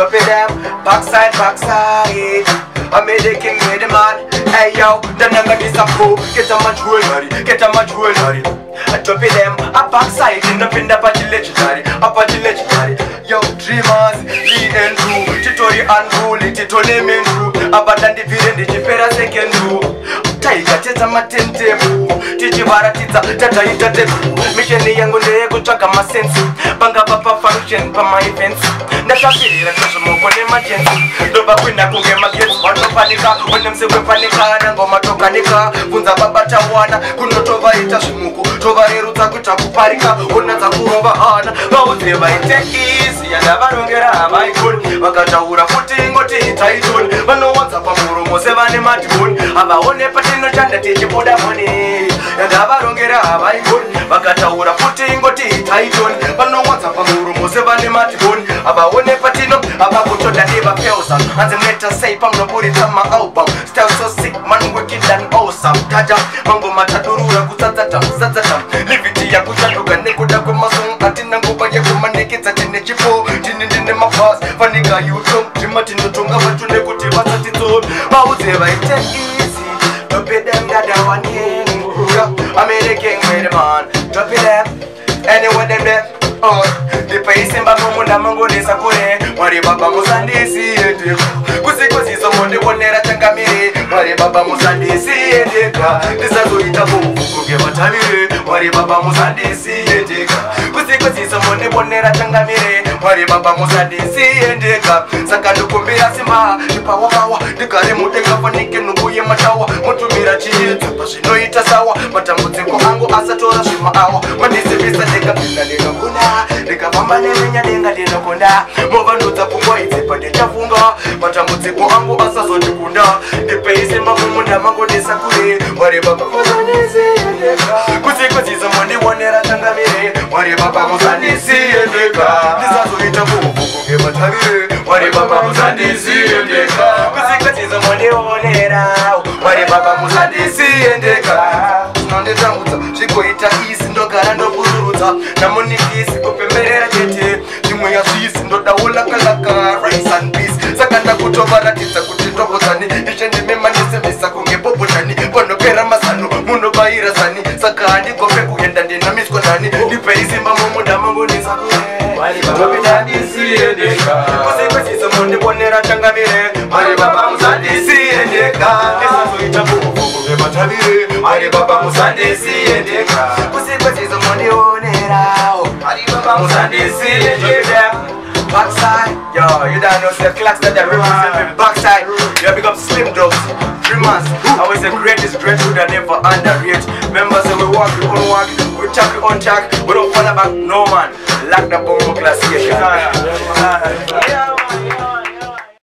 drop it down, backside, backside. I made the king, made the man. Hey yo, the number is a pro. Get a much jewelry, get a much jewelry. I drop it down, a backside in the pin, the party legendary, a party legendary. Yo, dreamers, and true, Titori unruly, Titone men true. Abadan the villain, the Jipera second true. Tiger, Teta Matente, Tijibara Tita, Tata Ita, Mission the young day, go check my sense. Banga Papa function for my events. That's a feel like a more for emergency. Nova Quina could get my kids, one of Panica, when them say Panica, and go Matokanika, Punza Babata Wana, Kunotova Itashimuku, Tovari Rutakuta Parika, Unatakurova Hana, how would they buy it easy and never don't get a my good. Wakataura footing or tea title, but no one's up a Muru, seven in my tune. I'm a only patino chanda teach you for the money. And never don't get a my good. Wakataura footing or tea title, but no one's up a Muru, seven in my tune. I'm a only patino, I'm a put that never fails. And the letter say, I'm not putting on my album. Still so sick, man, wicked and awesome. Taja, Mango Mataduru, Kutata, Satatam, Liberty, Yakutaga, Nikoda, Kumasung, Atinango, Yakumaniki, Satinichipo, Tinin in my past, Fanika, you don't, Timatin, Tunga, but you never do what it's all. How would I take easy? Drop it them that I want king. I made a king, made a man. Drop it them, anyone them there. Oh, the pace in Bamunda Mango de Sakure, Mari Baba Musandisi, Kusi, someone who never think of me, Mari Baba Musandisi, this is a good taboo, give a tabby, Mari Baba Musandisi, Kusi, someone who never think of me, Mari Baba Musandisi, Sakadu Kumbia Sima, the power, the Karimuteka Paniki, Nubuya Matawa, Mutumira Chi, Pashino Itasawa, Matamuko Ango Asatora Shima, when this is a take up. Nikavamba nemenya denga dinokonda Mova nduza pungwa izipa dechafunga Matamutiko angu asa zotikunda Nipeise mamumunda mango desakure Wari baba musanisi endeka Kusi zomondi wanera tangamire Wari baba musanisi endeka Nisazo itabu kukunge matavire Wari baba musanisi endeka Kusi zomondi wanera Wari baba musanisi endeka Nande tanguta, shiko ita isi ndogara ndoburuta Namoni kisi kupemberera tete Timu ya sisi ndoda ula kalaka Rice and peace Sakata kutobara tisa kutitobo zani Nishendi mema nisemisa kunge popo shani Kono kera masanu, muno baira sani Saka hadi kope kuyenda ndina misko nani Nipe isimba mumuda mangu nisakure Wali baba muzandisi endeka Kusi zomondi bonera changamire Wali baba muzandisi endeka Nisazo itabu Matabire, Mari Baba Musandisi endeka Kusi zomondi onera Mari Baba Musandisi endeka Backside, yo, you don't know, the clocks that they represent backside. You big up Slim Dogs, 3 months. I was the greatest dreadful that never underrate. Members say we walk, we don't walk, we check, we on track. We don't fall back, no man. Lock the bomb class here.